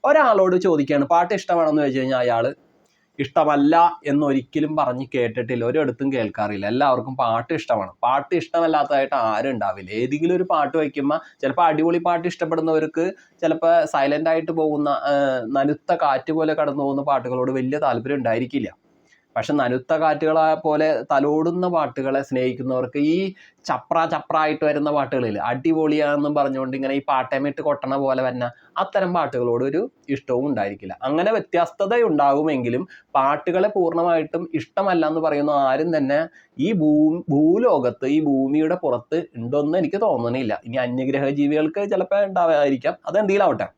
ഒരാളോട് ചോദിക്കുകയാണ് പാട്ട് ഇഷ്ടമാണെന്ന് ചോദിച്ചു കഴിഞ്ഞാൽ അയാൾ ഇഷ്ടമല്ല എന്നൊരിക്കലും പറഞ്ഞ് കേട്ടിട്ടില്ല, ഒരിടത്തും കേൾക്കാറില്ല. എല്ലാവർക്കും പാട്ട് ഇഷ്ടമാണ്. പാട്ട് ഇഷ്ടമല്ലാത്തതായിട്ട് ആരും ഉണ്ടാവില്ല. ഏതെങ്കിലും ഒരു പാട്ട് വയ്ക്കുമ്പോൾ ചിലപ്പോൾ അടിപൊളി പാട്ട് ഇഷ്ടപ്പെടുന്നവർക്ക് ചിലപ്പോൾ സൈലൻ്റ് ആയിട്ട് പോകുന്ന നനുത്ത കാറ്റ് പോലെ കടന്നു പോകുന്ന പാട്ടുകളോട് വലിയ താല്പര്യം ഉണ്ടായിരിക്കില്ല. പക്ഷെ നനുത്ത കാറ്റുകളെ പോലെ തലോടുന്ന പാട്ടുകളെ സ്നേഹിക്കുന്നവർക്ക് ഈ ചപ്രായിട്ട് വരുന്ന പാട്ടുകളിൽ അടിപൊളിയാണെന്നും പറഞ്ഞുകൊണ്ട് ഇങ്ങനെ ഈ പാട്ടമിട്ട് കൊട്ടണ പോലെ തന്നെ അത്തരം പാട്ടുകളോട് ഒരു ഇഷ്ടവും ഉണ്ടായിരിക്കില്ല. അങ്ങനെ വ്യത്യസ്തതയുണ്ടാകുമെങ്കിലും പാട്ടുകളെ പൂർണ്ണമായിട്ടും ഇഷ്ടമല്ല എന്ന് പറയുന്ന ആരും തന്നെ ഈ ഭൂലോകത്ത് ഈ ഭൂമിയുടെ പുറത്ത് ഉണ്ടോയെന്ന് എനിക്ക് തോന്നുന്നില്ല. ഇനി അന്യഗ്രഹ ജീവികൾക്ക് ചിലപ്പോൾ ഉണ്ടാവാതിരിക്കാം, അതെന്തെങ്കിലും ആവട്ടെ.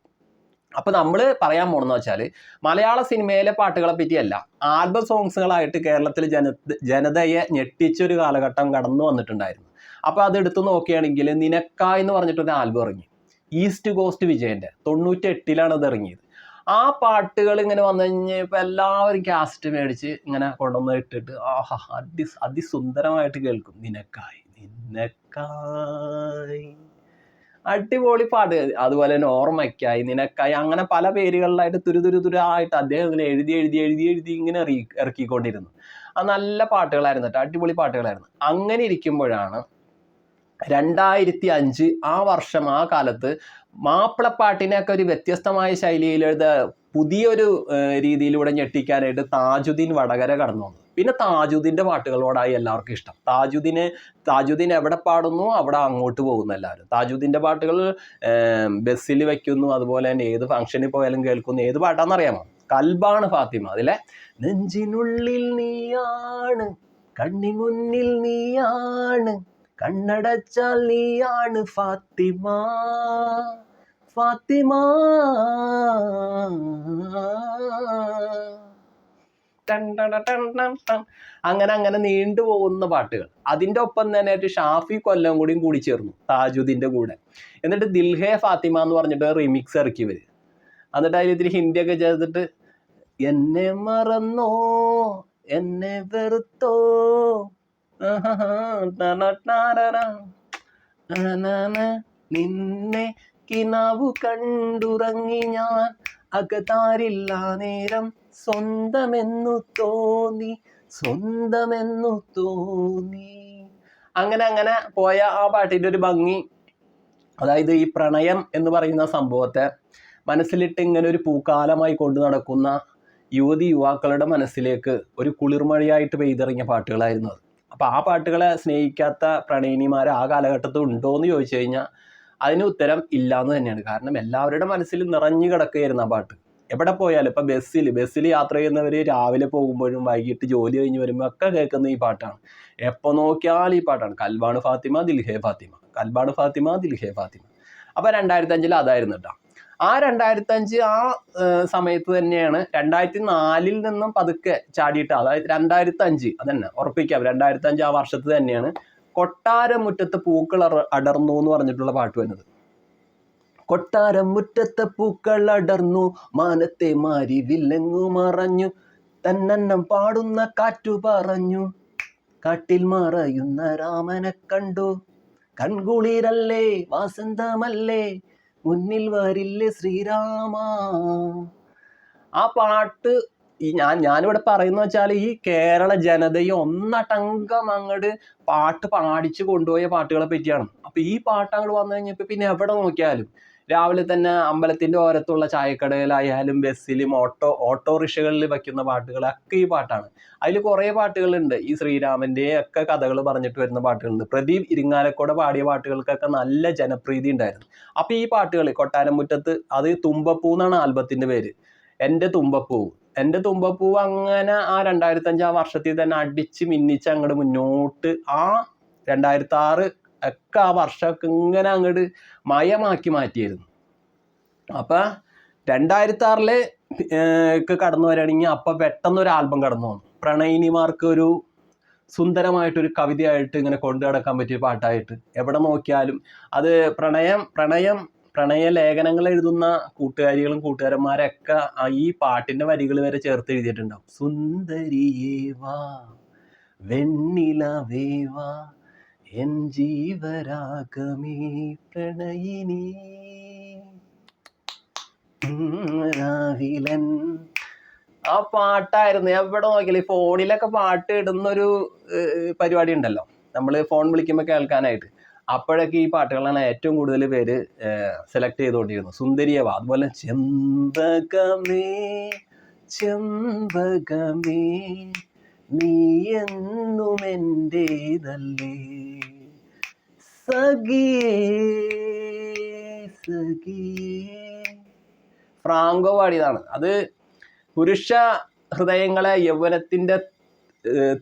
അപ്പൊ നമ്മൾ പറയാൻ പോണെന്ന് വെച്ചാൽ മലയാള സിനിമയിലെ പാട്ടുകളെ പറ്റിയല്ല, ആൽബം സോങ്സുകളായിട്ട് കേരളത്തിൽ ജനതയെ ഞെട്ടിച്ചൊരു കാലഘട്ടം കടന്നു വന്നിട്ടുണ്ടായിരുന്നു. അപ്പൊ അത് എടുത്തു നോക്കുകയാണെങ്കിൽ നിനക്കായ് എന്ന് പറഞ്ഞിട്ടൊരു ആൽബം ഇറങ്ങി, ഈസ്റ്റ് കോസ്റ്റ് വിജയന്റെ 98 അത് ഇറങ്ങിയത്. ആ പാട്ടുകൾ ഇങ്ങനെ വന്നു കഴിഞ്ഞപ്പോൾ എല്ലാവരും കാസറ്റ് മേടിച്ച് ഇങ്ങനെ കൊണ്ടുവന്ന് ഇട്ടിട്ട് ആഹാ അതിസുന്ദരമായിട്ട് കേൾക്കും. നിനക്കായ് അടിപൊളി പാട്ട്. അതുപോലെ തന്നെ ഓർമ്മയ്ക്കായി, നിനക്കായി, അങ്ങനെ പല പേരുകളിലായിട്ട് തുരുതുരായിട്ട് അദ്ദേഹം ഇങ്ങനെ എഴുതി ഇങ്ങനെ ഇറക്കിക്കൊണ്ടിരുന്നു. അത് നല്ല പാട്ടുകളായിരുന്നു കേട്ടോ, അടിപൊളി പാട്ടുകളായിരുന്നു. അങ്ങനെ ഇരിക്കുമ്പോഴാണ് 2005 ആ വർഷം, ആ കാലത്ത് മാപ്പിളപ്പാട്ടിനെയൊക്കെ ഒരു വ്യത്യസ്തമായ ശൈലിയിൽ പുതിയൊരു രീതിയിലൂടെ ഞെട്ടിക്കാനായിട്ട് താജുദ്ദീൻ വടകര കടന്നു വന്നു. പിന്നെ താജുദ്ദീൻ്റെ പാട്ടുകളോടായി എല്ലാവർക്കും ഇഷ്ടം. താജുദ്ദീൻ എവിടെ പാടുന്നു അവിടെ അങ്ങോട്ട് പോകുന്നു എല്ലാവരും. താജുദ്ദീൻ്റെ പാട്ടുകൾ ബസ്സിൽ വയ്ക്കുന്നു, അതുപോലെ തന്നെ ഏത് ഫംഗ്ഷനിൽ പോയാലും കേൾക്കുന്നു. ഏത് പാട്ടാണെന്നറിയാമോ? കൽബാണ് ഫാത്തിമ. അതിലെ നെഞ്ചിനുള്ളിൽ നീയാണ്, കണ്ണിൻ മുന്നിൽ നീയാണ്, കണ്ണടച്ചാൽ നീയാണ് ഫാത്തിമ ഫാത്തിമ. അങ്ങനെ നീണ്ടുപോകുന്ന പാട്ടുകൾ. അതിൻ്റെ ഒപ്പം തന്നെ ഷാഫി കൊല്ലം കൂടി ചേർന്നു താജുദ്ദീൻ്റെ കൂടെ. എന്നിട്ട് ദിൽഹേ ഫാത്തിമ എന്ന് പറഞ്ഞിട്ട് റിമിക്സ് ഇറക്കി വരും. എന്നിട്ട് അതിൽ ഇത്തിരി ഹിന്ദിയൊക്കെ ചേർത്തിട്ട് എന്നെ മറന്നോ എന്നെ വെറുത്തോ നിന്നെ കിനാവു കണ്ടുറങ്ങി ഞാൻ അകതാരില്ല നേരം സ്വന്തമെന്നു തോന്നി അങ്ങനെ പോയ ആ പാട്ടിൻ്റെ ഒരു ഭംഗി, അതായത് ഈ പ്രണയം എന്ന് പറയുന്ന സംഭവത്തെ മനസ്സിലിട്ട് ഇങ്ങനെ ഒരു പൂക്കാലമായി കൊണ്ടു നടക്കുന്ന യുവാക്കളുടെ മനസ്സിലേക്ക് ഒരു കുളിർമഴയായിട്ട് പെയ്തിറങ്ങിയ പാട്ടുകളായിരുന്നു അത്. അപ്പോൾ ആ പാട്ടുകളെ സ്നേഹിക്കാത്ത പ്രണയിനിമാർ ആ കാലഘട്ടത്തിൽ ഉണ്ടോ എന്ന് ചോദിച്ചു കഴിഞ്ഞാൽ അതിന് ഉത്തരം ഇല്ല എന്ന് തന്നെയാണ്. കാരണം എല്ലാവരുടെ മനസ്സിൽ നിറഞ്ഞു കിടക്കുകയായിരുന്നു ആ പാട്ട്. എവിടെ പോയാലും ഇപ്പം ബസ്സിൽ യാത്ര ചെയ്യുന്നവർ രാവിലെ പോകുമ്പോഴും വൈകിട്ട് ജോലി കഴിഞ്ഞ് വരുമ്പോൾ ഒക്കെ കേൾക്കുന്ന ഈ പാട്ടാണ്. എപ്പോൾ നോക്കിയാൽ ഈ പാട്ടാണ്. കൽബാണ് ഫാത്തിമ ദിൽഹേ ഫാത്തിമ, കൽബാണ് ഫാത്തിമ ദിൽഹേ ഫാത്തിമ. അപ്പോൾ 2005 അതായിരുന്നു കേട്ടോ. ആ 2005 ആ സമയത്ത് തന്നെയാണ് 2004 നിന്നും പതുക്കെ ചാടിയിട്ട്, അതായത് 2005 അതന്നെ ഉറപ്പിക്കാം, 2005 ആ വർഷത്ത് തന്നെയാണ് കൊട്ടാരം മുറ്റത്ത് പൂക്കൾ അടർന്നു എന്ന് പറഞ്ഞിട്ടുള്ള പാട്ട് വരുന്നത്. കൊട്ടാരം മുറ്റത്തെ പൂക്കൾ അടർന്നു, മാനത്തെ മാരി വില്ലങ്ങു മറഞ്ഞു, തന്നന്നം പാടുന്ന കാറ്റു പറഞ്ഞു, കാട്ടിൽ മറയുന്ന രാമനെ കണ്ടു, കൺകുളിരല്ലേ വാസന്തമല്ലേ മുന്നിൽ വരില്ലേ ശ്രീരാമ. ആ പാട്ട് ഞാനിവിടെ പറയുന്ന വെച്ചാൽ ഈ കേരള ജനതയെ ഒന്നടങ്കം അങ്ങോട്ട് പാട്ട് പാടിച്ചു കൊണ്ടുപോയ പാട്ടുകളെ പറ്റിയാണ്. അപ്പൊ ഈ പാട്ട് അങ്ങോട്ട് വന്നു കഴിഞ്ഞപ്പോൾ പിന്നെ എവിടെ നോക്കിയാലും രാവിലെ തന്നെ അമ്പലത്തിന്റെ ഓരത്തുള്ള ചായക്കടയിലായാലും ബസ്സിലും ഓട്ടോറിക്ഷകളിൽ വയ്ക്കുന്ന പാട്ടുകളൊക്കെ ഈ പാട്ടാണ്. അതിൽ കുറേ പാട്ടുകളുണ്ട്, ഈ ശ്രീരാമന്റെ ഒക്കെ കഥകൾ പറഞ്ഞിട്ട് വരുന്ന പാട്ടുകളുണ്ട്. പ്രദീപ് ഇരിങ്ങാലക്കുട പാടിയ പാട്ടുകൾക്കൊക്കെ നല്ല ജനപ്രീതി ഉണ്ടായിരുന്നു. അപ്പൊ ഈ പാട്ടുകൾ കൊട്ടാരം മുറ്റത്ത്, അത് തുമ്പപ്പൂ എന്നാണ് ആൽബത്തിന്റെ പേര്, എൻ്റെ തുമ്പപ്പൂവ് അങ്ങനെ ആ 2005 ആ വർഷത്തിൽ തന്നെ അടിച്ച് മിന്നിച്ച് അങ്ങോട്ട് മുന്നോട്ട് ആ 2006 ഒക്കെ ആ വർഷമൊക്കെ ഇങ്ങനെ അങ്ങോട്ട് മയമാക്കി മാറ്റിയായിരുന്നു. അപ്പം 2006 കടന്നു വരികയാണെങ്കിൽ അപ്പം പെട്ടെന്നൊരു ആൽബം കടന്നു വന്നു. പ്രണയിനിമാർക്ക് ഒരു സുന്ദരമായിട്ടൊരു കവിതയായിട്ട് ഇങ്ങനെ കൊണ്ടു നടക്കാൻ പറ്റിയ പാട്ടായിട്ട് എവിടെ നോക്കിയാലും അത് പ്രണയ ലേഖനങ്ങൾ എഴുതുന്ന കൂട്ടുകാരികളും കൂട്ടുകാരന്മാരൊക്കെ ഈ പാട്ടിന്റെ വരികൾ വരെ ചേർത്ത് എഴുതിയിട്ടുണ്ടാവും. സുന്ദരിയേവാ വെണ്ണിലവേവാ എൻ ജീവരാഗമേ പ്രണയിനി. രാവിലൻ. ആ പാട്ടായിരുന്നു. എവിടെ നോക്കിയാലും ഈ ഫോണിലൊക്കെ പാട്ട് ഇടുന്നൊരു പരിപാടി ഉണ്ടല്ലോ, നമ്മൾ ഫോൺ വിളിക്കുമ്പോൾ കേൾക്കാനായിട്ട്. അപ്പോഴൊക്കെ ഈ പാട്ടുകളാണ് ഏറ്റവും കൂടുതൽ പേര് സെലക്ട് ചെയ്തുകൊണ്ടിരുന്നത്. സുന്ദരിയവ, അതുപോലെ ചെമ്പകമേ ചെമ്പകമേ നീ എന്നും എൻ്റേതല്ലേ, സഖിയേ സഖിയേ. ഫ്രാങ്കോ പാടിയതാണ് അത്. പുരുഷ ഹൃദയങ്ങളെ യൗവനത്തിൻ്റെ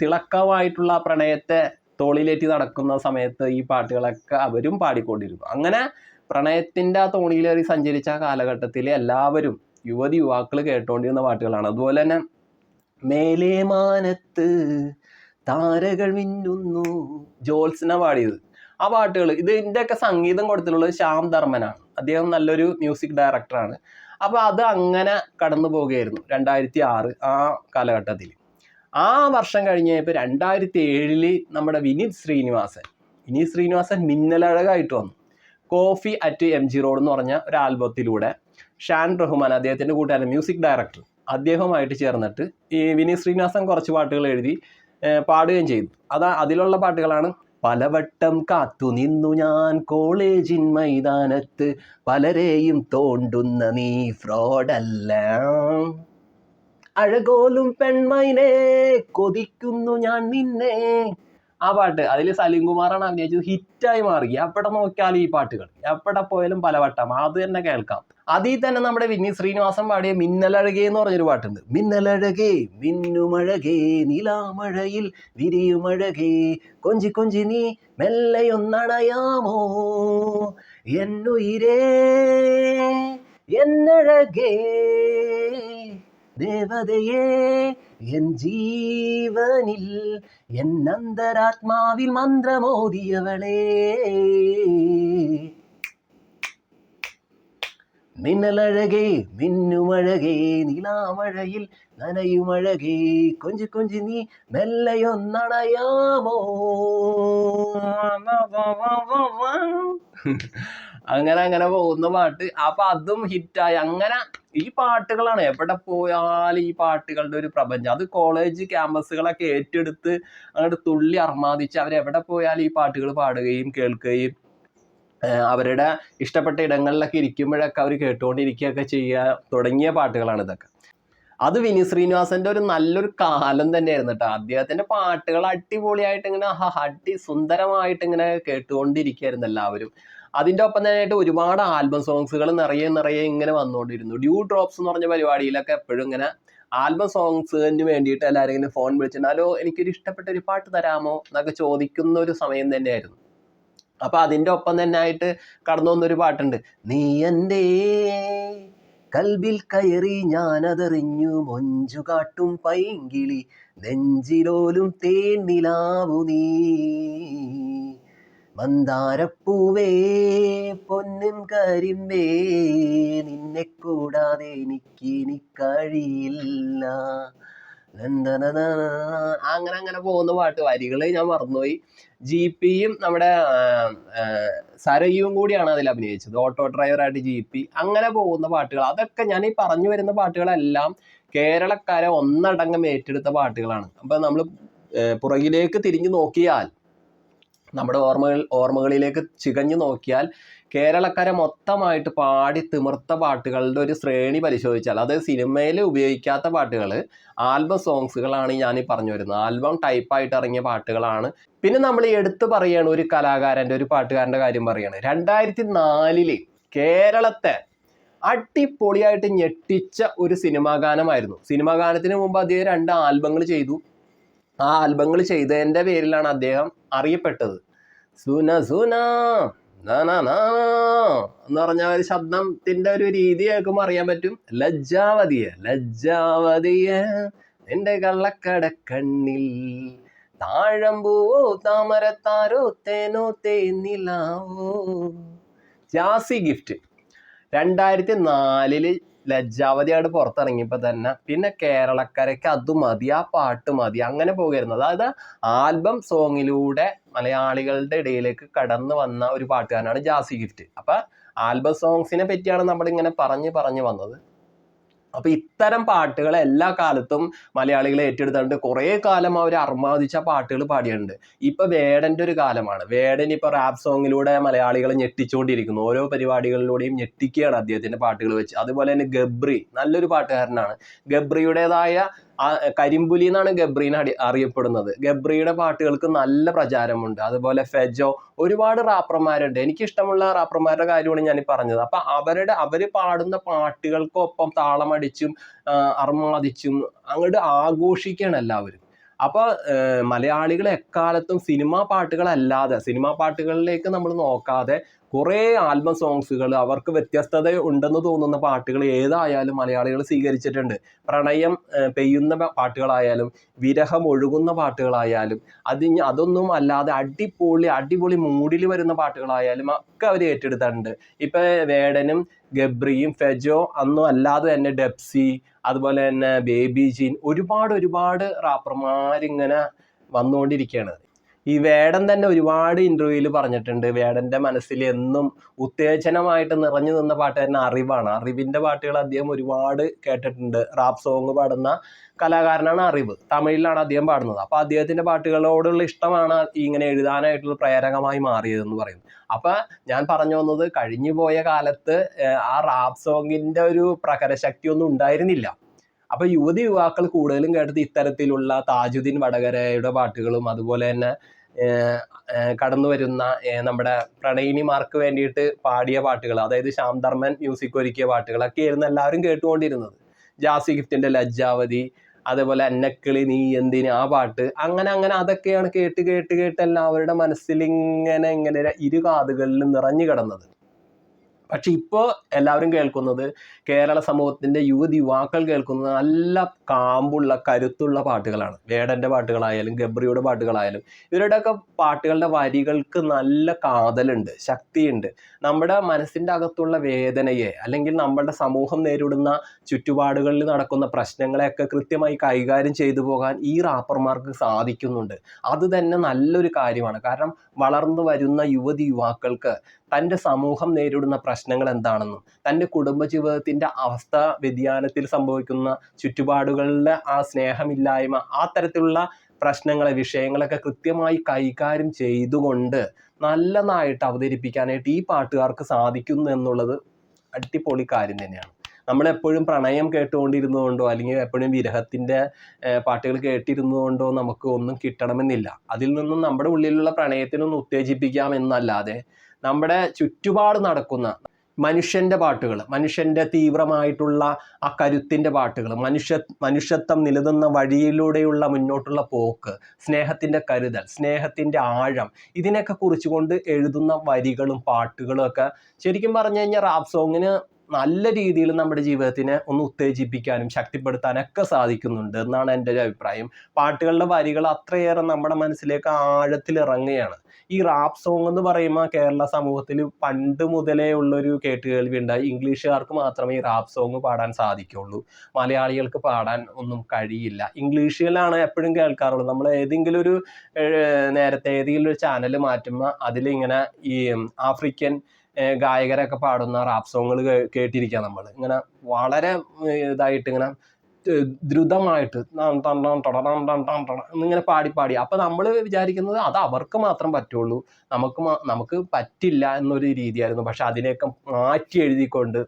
തിളക്കമായിട്ടുള്ള പ്രണയത്തെ തോളിലേറ്റി നടക്കുന്ന സമയത്ത് ഈ പാട്ടുകളൊക്കെ അവരും പാടിക്കൊണ്ടിരുന്നു. അങ്ങനെ പ്രണയത്തിൻ്റെ ആ തോണിയിലേറി സഞ്ചരിച്ച കാലഘട്ടത്തിൽ എല്ലാവരും യുവതി യുവാക്കൾ കേട്ടുകൊണ്ടിരുന്ന പാട്ടുകളാണ്. അതുപോലെ തന്നെ മേലേ മാനത്ത് താരകൾ മിന്നുന്നു, ജോത്സ്ന പാടിയത്. ആ പാട്ടുകൾ, ഇതിൻ്റെയൊക്കെ സംഗീതം കൊടുത്തിട്ടുള്ളത് ശ്യാം ധർമ്മനാണ്. അദ്ദേഹം നല്ലൊരു മ്യൂസിക് ഡയറക്ടറാണ്. അപ്പോൾ അത് അങ്ങനെ കടന്നു പോവുകയായിരുന്നു 2006 ആ കാലഘട്ടത്തിൽ. ആ വർഷം കഴിഞ്ഞപ്പോൾ 2007 നമ്മുടെ വിനീത് ശ്രീനിവാസൻ മിന്നലഴകായിട്ട് വന്നു. കോഫി അറ്റ് MG റോഡ് എന്ന് പറഞ്ഞ ഒരു ആൽബത്തിലൂടെ ഷാൻ റഹ്മാൻ, അദ്ദേഹത്തിൻ്റെ കൂട്ടുകാരൻ മ്യൂസിക് ഡയറക്ടർ, അദ്ദേഹവുമായിട്ട് ചേർന്നിട്ട് ഈ വിനീത് ശ്രീനിവാസൻ കുറച്ച് പാട്ടുകൾ എഴുതി പാടുകയും ചെയ്തു. അതിലുള്ള പാട്ടുകളാണ് പലവട്ടം കാത്തു നിന്നു ഞാൻ കോളേജിൻ മൈതാനത്ത്, പലരെയും തോണ്ടുന്ന നീ ഫ്രോഡല്ല, അഴകോലും പെൺമൈനെ കൊതിക്കുന്നു ഞാൻ നിന്നെ. ആ പാട്ട്, അതിൽ സലീം കുമാറാണ് അഭിനയിച്ചത്, ഹിറ്റായി മാറി. എവിടെ നോക്കിയാലും ഈ പാട്ടുകൾ, എവിടെ പോയാലും പലവട്ടം അത് തന്നെ കേൾക്കാം. അതിൽ തന്നെ നമ്മുടെ വിനീത് ശ്രീനിവാസൻ പാടിയ മിന്നലഴകേ എന്ന് പറഞ്ഞൊരു പാട്ടുണ്ട്. മിന്നലഴകേ മിന്നുമഴകേ നിലാമഴയിൽ വിരിയുമഴകേ, കൊഞ്ചി കൊഞ്ചി നീ മെല്ലയൊന്നണയാമോ എന്നുയിരേ എന്നഴകേ, ദേവതയേ എൻ ജീവനിൽ എന്നന്തരാത്മാവിൽ മന്ത്രമോദിയവളേ, മിന്നലഴകേ മിന്നുമഴകേ നിലാമഴയിൽ നനയുമഴകേ, കൊഞ്ചി കൊഞ്ചി നീ മെല്ലയൊന്നണയാമോ. അങ്ങനെ പോകുന്ന പാട്ട്. അപ്പൊ അതും ഹിറ്റായി. അങ്ങനെ ഈ പാട്ടുകളാണ് എവിടെ പോയാലും ഈ പാട്ടുകളുടെ ഒരു പ്രപഞ്ചം. അത് കോളേജ് ക്യാമ്പസുകളൊക്കെ ഏറ്റെടുത്ത് അങ്ങോട്ട് തുള്ളി അർമാദിച്ച് അവരെവിടെ പോയാലും ഈ പാട്ടുകൾ പാടുകയും കേൾക്കുകയും അവരുടെ ഇഷ്ടപ്പെട്ട ഇടങ്ങളിലൊക്കെ ഇരിക്കുമ്പോഴൊക്കെ അവർ കേട്ടുകൊണ്ടിരിക്കുകയൊക്കെ ചെയ്യുക തുടങ്ങിയ പാട്ടുകളാണ് ഇതൊക്കെ. അത് വിനീത് ശ്രീനിവാസന്റെ ഒരു നല്ലൊരു കാലം തന്നെയായിരുന്നു കേട്ടോ. അദ്ദേഹത്തിന്റെ പാട്ടുകൾ അടിപൊളിയായിട്ട് ഇങ്ങനെ സുന്ദരമായിട്ട് ഇങ്ങനെ കേട്ടുകൊണ്ടിരിക്കുകയായിരുന്നു എല്ലാവരും. അതിൻ്റെ ഒപ്പം തന്നെയായിട്ട് ഒരുപാട് ആൽബം സോങ്സുകൾ നിറയെ ഇങ്ങനെ വന്നുകൊണ്ടിരുന്നു. ഡ്യൂ ഡ്രോപ്സ് എന്ന് പറഞ്ഞ പരിപാടിയിലൊക്കെ എപ്പോഴും ഇങ്ങനെ ആൽബം സോങ്സിന് വേണ്ടിയിട്ട് എല്ലാവരും ഇങ്ങനെ ഫോൺ വിളിച്ചിട്ട് ഹലോ എനിക്കൊരു ഇഷ്ടപ്പെട്ട ഒരു പാട്ട് തരാമോ എന്നൊക്കെ ചോദിക്കുന്ന ഒരു സമയം തന്നെയായിരുന്നു. അപ്പൊ അതിൻ്റെ ഒപ്പം തന്നെ ആയിട്ട് കടന്നു വന്നൊരു പാട്ടുണ്ട്. നീ എൻ്റെ കൽബിൽ കയറി ഞാനതറിഞ്ഞു മൊഞ്ചു കാട്ടും പൈങ്കിളി, നെഞ്ചിലോലും തേന്നിലാവു നീ, മന്ദാരപ്പൂവേ പൊന്നും കരിമ്പേ നിന്നെ കൂടാതെ എനിക്കിനി കഴിയില്ല. അങ്ങനെ പോകുന്ന പാട്ട്. വരികൾ ഞാൻ മറന്നുപോയി. GPയും നമ്മുടെ സരയും കൂടിയാണ് അതിൽ അഭിനയിച്ചത്, ഓട്ടോ ഡ്രൈവറായിട്ട് GP. അങ്ങനെ പോകുന്ന പാട്ടുകൾ, അതൊക്കെ ഞാൻ ഈ പറഞ്ഞു വരുന്ന പാട്ടുകളെല്ലാം കേരളക്കാരെ ഒന്നടങ്കം ഏറ്റെടുത്ത പാട്ടുകളാണ്. അപ്പൊ നമ്മൾ പുറകിലേക്ക് തിരിഞ്ഞു നോക്കിയാൽ, നമ്മുടെ ഓർമ്മകളിലേക്ക് ചികഞ്ഞു നോക്കിയാൽ കേരളക്കാരെ മൊത്തമായിട്ട് പാടി തിമിർത്ത പാട്ടുകളുടെ ഒരു ശ്രേണി പരിശോധിച്ചാൽ, അത് സിനിമയിൽ ഉപയോഗിക്കാത്ത പാട്ടുകൾ, ആൽബം സോങ്സുകളാണ് ഞാൻ ഈ പറഞ്ഞു വരുന്നത്. ആൽബം ടൈപ്പായിട്ട് ഇറങ്ങിയ പാട്ടുകളാണ്. പിന്നെ നമ്മൾ എടുത്തു പറയുകയാണ് ഒരു കലാകാരൻ്റെ, ഒരു പാട്ടുകാരൻ്റെ കാര്യം പറയുകയാണ്. 2004 കേരളത്തെ അടിപൊളിയായിട്ട് ഞെട്ടിച്ച ഒരു സിനിമാ ഗാനമായിരുന്നു. സിനിമാ ഗാനത്തിന് മുമ്പ് അദ്ദേഹം 2 ആൽബങ്ങൾ ചെയ്തു. ആ ആൽബങ്ങൾ ചെയ്തതിൻ്റെ പേരിലാണ് അദ്ദേഹം അറിയപ്പെട്ടത്. സുന സുന എന്ന് പറഞ്ഞ ഒരു ശബ്ദത്തിന്റെ ഒരു രീതി കേൾക്കുമ്പോൾ അറിയാൻ പറ്റും. ലജ്ജാവതിയെ നിന്റെ കള്ളക്കടക്കണ്ണിൽ താഴമ്പൂവോ താമരത്താരോ തേനോ തേന്നിലാവോ. ജാസി ഗിഫ്റ്റ് 2004 ലജ്ജാവതിയായിട്ട് പുറത്തിറങ്ങിയപ്പോൾ തന്നെ പിന്നെ കേരളക്കരയ്ക്ക് അത് മതി, ആ പാട്ട് മതി, അങ്ങനെ പോകുമായിരുന്നു. അതായത് ആൽബം സോങ്ങിലൂടെ മലയാളികളുടെ ഇടയിലേക്ക് കടന്നു വന്ന ഒരു പാട്ടുകാരനാണ് ജാസി ഗിഫ്റ്റ്. അപ്പം ആൽബം സോങ്സിനെ പറ്റിയാണ് നമ്മളിങ്ങനെ പറഞ്ഞു വന്നത്. അപ്പൊ ഇത്തരം പാട്ടുകൾ എല്ലാ കാലത്തും മലയാളികൾ ഏറ്റെടുത്തിട്ടുണ്ട്. കുറേ കാലം അവർ അർമാദിച്ച പാട്ടുകൾ പാടിയിട്ടുണ്ട്. ഇപ്പൊ വേടന്റെ ഒരു കാലമാണ്. വേടൻ ഇപ്പൊ റാപ്പ് സോങ്ങിലൂടെ മലയാളികളെ ഞെട്ടിച്ചുകൊണ്ടിരിക്കുന്നു. ഓരോ പരിപാടികളിലൂടെയും ഞെട്ടിക്കുകയാണ് അദ്ദേഹത്തിന്റെ പാട്ടുകൾ വെച്ച്. അതുപോലെ തന്നെ ഗബ്രി നല്ലൊരു പാട്ടുകാരനാണ്. ഗബ്രിയുടേതായ കരിമ്പുലി എന്നാണ് ഗബ്രീനെ അറിയപ്പെടുന്നത്. ഗബ്രിയുടെ പാട്ടുകൾക്ക് നല്ല പ്രചാരമുണ്ട്. അതുപോലെ ഫെജോ, ഒരുപാട് റാപ്പർമാരുണ്ട്. എനിക്കിഷ്ടമുള്ള റാപ്പർമാരുടെ കാര്യമാണ് ഞാൻ പറഞ്ഞത്. അപ്പൊ അവര് പാടുന്ന പാട്ടുകൾക്കൊപ്പം താളമടിച്ചും അർമാദിച്ചും അങ്ങോട്ട് ആഘോഷിക്കുകയാണ് എല്ലാവരും. അപ്പൊ മലയാളികൾ എക്കാലത്തും സിനിമാ പാട്ടുകളിലേക്ക് നമ്മൾ നോക്കാതെ കുറേ ആൽബം സോങ്സുകൾ, അവർക്ക് വ്യത്യസ്തത ഉണ്ടെന്ന് തോന്നുന്ന പാട്ടുകൾ ഏതായാലും മലയാളികൾ സ്വീകരിച്ചിട്ടുണ്ട്. പ്രണയം പെയ്യുന്ന പാട്ടുകളായാലും വിരഹം ഒഴുകുന്ന പാട്ടുകളായാലും അതൊന്നും അല്ലാതെ അടിപൊളി മൂഡിൽ വരുന്ന പാട്ടുകളായാലും ഒക്കെ അവർ ഏറ്റെടുത്തിട്ടുണ്ട്. ഇപ്പൊ വേടനും ഗബ്രിയും ഫെജോ അന്നും അല്ലാതെ തന്നെ ഡെപ്സി, അതുപോലെ തന്നെ ബേബി ജീൻ, ഒരുപാട് റാപ്പർമാരിങ്ങനെ വന്നുകൊണ്ടിരിക്കുകയാണ്. ഈ വേടൻ തന്നെ ഒരുപാട് ഇന്റർവ്യൂവിൽ പറഞ്ഞിട്ടുണ്ട്, വേടന്റെ മനസ്സിൽ എന്നും ഉത്തേജനമായിട്ട് നിറഞ്ഞു നിന്ന പാട്ടുകാരൻ അറിവാണ്. അറിവിന്റെ പാട്ടുകൾ അദ്ദേഹം ഒരുപാട് കേട്ടിട്ടുണ്ട്. റാപ്പ് സോങ് പാടുന്ന കലാകാരനാണ് അറിവ്. തമിഴിലാണ് അദ്ദേഹം പാടുന്നത്. അപ്പൊ അദ്ദേഹത്തിന്റെ പാട്ടുകളോടുള്ള ഇഷ്ടമാണ് ഇങ്ങനെ എഴുതാനായിട്ടുള്ള പ്രേരകമായി മാറിയതെന്ന് പറയുന്നു. അപ്പൊ ഞാൻ പറഞ്ഞു വന്നത്, കഴിഞ്ഞു പോയ കാലത്ത് ആ റാപ്പ് സോങ്ങിന്റെ ഒരു പ്രകരശക്തി ഒന്നും ഉണ്ടായിരുന്നില്ല. അപ്പൊ യുവാക്കൾ കൂടുതലും കേട്ടത് ഇത്തരത്തിലുള്ള താജുദ്ദീൻ വടകരയുടെ പാട്ടുകളും അതുപോലെ തന്നെ കടന്നു വരുന്ന നമ്മുടെ പ്രണയിനിമാർക്ക് വേണ്ടിയിട്ട് പാടിയ പാട്ടുകൾ, അതായത് ശ്യാം ധർമ്മൻ മ്യൂസിക് ഒരുക്കിയ പാട്ടുകളൊക്കെ ആയിരുന്നു എല്ലാവരും കേട്ടുകൊണ്ടിരുന്നത്. ജാസി ഗിഫ്റ്റിന്റെ ലജ്ജാവതി, അതേപോലെ അന്നക്കിളി നീ എന്തിന്, ആ പാട്ട്, അങ്ങനെ അതൊക്കെയാണ് കേട്ട് എല്ലാവരുടെ മനസ്സിൽ ഇങ്ങനെ ഇരു കാതുകളിലും നിറഞ്ഞു കിടന്നത്. പക്ഷെ ഇപ്പോൾ എല്ലാവരും കേൾക്കുന്നത്, കേരള സമൂഹത്തിന്റെ യുവാക്കൾ കേൾക്കുന്നത് നല്ല കാമ്പുള്ള കരുത്തുള്ള പാട്ടുകളാണ്. വേടന്റെ പാട്ടുകളായാലും ഗബ്രിയുടെ പാട്ടുകളായാലും ഇവരുടെയൊക്കെ പാട്ടുകളുടെ വരികൾക്ക് നല്ല കാതലുണ്ട്, ശക്തിയുണ്ട്. നമ്മുടെ മനസ്സിന്റെ അകത്തുള്ള വേദനയെ, അല്ലെങ്കിൽ നമ്മുടെ സമൂഹം നേരിടുന്ന ചുറ്റുപാടുകളിൽ നടക്കുന്ന പ്രശ്നങ്ങളെയൊക്കെ കൃത്യമായി കൈകാര്യം ചെയ്തു പോകാൻ ഈ റാപ്പർമാർക്ക് സാധിക്കുന്നുണ്ട്. അത് തന്നെ നല്ലൊരു കാര്യമാണ്. കാരണം വളർന്നു വരുന്ന യുവാക്കൾക്ക് തൻ്റെ സമൂഹം നേരിടുന്ന പ്രശ്നങ്ങൾ എന്താണെന്നും തൻ്റെ കുടുംബജീവിതത്തിൻ്റെ അവസ്ഥ വ്യതിയാനത്തിൽ സംഭവിക്കുന്ന ചുറ്റുപാടുകളിലെ ആ സ്നേഹമില്ലായ്മ, ആ തരത്തിലുള്ള വിഷയങ്ങളൊക്കെ കൃത്യമായി കൈകാര്യം ചെയ്തുകൊണ്ട് നല്ലതായിട്ട് അവതരിപ്പിക്കാനായിട്ട് ഈ പാട്ടുകാർക്ക് സാധിക്കുന്നു എന്നുള്ളത് അടിപൊളി കാര്യം തന്നെയാണ്. നമ്മളെപ്പോഴും പ്രണയം കേട്ടുകൊണ്ടിരുന്നതുകൊണ്ടോ അല്ലെങ്കിൽ എപ്പോഴും വിരഹത്തിൻ്റെ പാട്ടുകൾ കേട്ടിരുന്നതുകൊണ്ടോ നമുക്ക് ഒന്നും കിട്ടണമെന്നില്ല. അതിൽ നിന്നും നമ്മുടെ ഉള്ളിലുള്ള പ്രണയത്തിനൊന്ന് ഉത്തേജിപ്പിക്കാം എന്നല്ലാതെ നമ്മുടെ ചുറ്റുപാട് നടക്കുന്ന മനുഷ്യൻ്റെ പാട്ടുകൾ, മനുഷ്യൻ്റെ തീവ്രമായിട്ടുള്ള ആ കരുത്തിൻ്റെ പാട്ടുകൾ, മനുഷ്യത്വം നിലനിന്ന വഴിയിലൂടെയുള്ള മുന്നോട്ടുള്ള പോക്ക്, സ്നേഹത്തിൻ്റെ കരുതൽ, സ്നേഹത്തിൻ്റെ ആഴം, ഇതിനൊക്കെ കുറിച്ചുകൊണ്ട് എഴുതുന്ന വരികളും പാട്ടുകളും ഒക്കെ ശരിക്കും പറഞ്ഞു കഴിഞ്ഞാൽ റാപ്പ് സോങ്ങിന് നല്ല രീതിയിൽ നമ്മുടെ ജീവിതത്തിനെ ഒന്ന് ഉത്തേജിപ്പിക്കാനും ശക്തിപ്പെടുത്താനൊക്കെ സാധിക്കുന്നുണ്ട് എന്നാണ് എൻ്റെ ഒരു അഭിപ്രായം. പാട്ടുകളുടെ വരികൾ അത്രയേറെ നമ്മുടെ മനസ്സിലേക്ക് ആഴത്തിൽ ഇറങ്ങുകയാണ്. ഈ റാപ്പ് സോങ് എന്ന് പറയുമ്പോൾ കേരള സമൂഹത്തിൽ പണ്ട് മുതലേ ഉള്ളൊരു കേട്ടുകേൾവി ഉണ്ടായി. ഇംഗ്ലീഷുകാർക്ക് മാത്രമേ ഈ റാപ്പ് സോങ് പാടാൻ സാധിക്കുള്ളൂ, മലയാളികൾക്ക് പാടാൻ ഒന്നും കഴിയില്ല. ഇംഗ്ലീഷിലാണ് എപ്പോഴും കേൾക്കാറുള്ളത്. നമ്മൾ ഏതെങ്കിലും ഒരു ചാനൽ മാറ്റുമ്പോൾ അതിലിങ്ങനെ ഈ ആഫ്രിക്കൻ ഗായകരൊക്കെ പാടുന്ന റാപ്പ് സോങ്ങുകൾ കേട്ടിരിക്കുക. നമ്മൾ ഇങ്ങനെ വളരെ ഇതായിട്ട് ഇങ്ങനെ ദ്രുതമായിട്ട് ഇങ്ങനെ പാടി അപ്പൊ നമ്മൾ വിചാരിക്കുന്നത് അത് അവർക്ക് മാത്രം പറ്റുള്ളൂ, നമുക്ക് പറ്റില്ല എന്നൊരു രീതിയായിരുന്നു. പക്ഷെ അതിനെയൊക്കെ മാറ്റി എഴുതിക്കൊണ്ട്,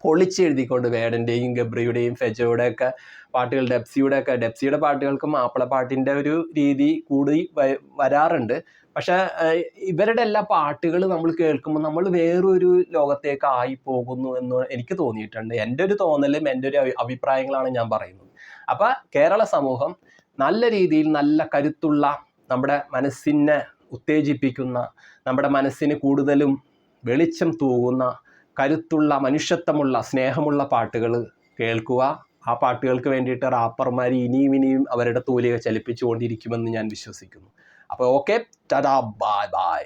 പൊളിച്ചെഴുതിക്കൊണ്ട് വേടന്റെയും ഗബ്രിയുടെയും ഫെജോയുടെയൊക്കെ പാട്ടുകൾ, ഡെപ്സിയുടെ പാട്ടുകൾക്ക് മാപ്പിളപ്പാട്ടിന്റെ ഒരു രീതി കൂടി വരാറുണ്ട്. പക്ഷെ ഇവരുടെ എല്ലാ പാട്ടുകൾ നമ്മൾ കേൾക്കുമ്പോൾ നമ്മൾ വേറൊരു ലോകത്തേക്ക് ആയി പോകുന്നു എന്ന് എനിക്ക് തോന്നിയിട്ടുണ്ട്. എൻ്റെ ഒരു തോന്നലും എൻ്റെ ഒരു അഭിപ്രായങ്ങളാണ് ഞാൻ പറയുന്നത്. അപ്പൊ കേരള സമൂഹം നല്ല രീതിയിൽ നല്ല കരുത്തുള്ള, നമ്മുടെ മനസ്സിനെ ഉത്തേജിപ്പിക്കുന്ന, നമ്മുടെ മനസ്സിന് കൂടുതലും വെളിച്ചം തൂകുന്ന, കരുത്തുള്ള, മനുഷ്യത്വമുള്ള, സ്നേഹമുള്ള പാട്ടുകൾ കേൾക്കുക. ആ പാട്ടുകൾക്ക് വേണ്ടിയിട്ട് റാപ്പർമാർ ഇനിയും അവരുടെ തൂലിക ചലിപ്പിച്ചുകൊണ്ടിരിക്കുമെന്ന് ഞാൻ വിശ്വസിക്കുന്നു. അപ്പോൾ ഓക്കെ, ടാറ്റാ, ബൈ ബൈ.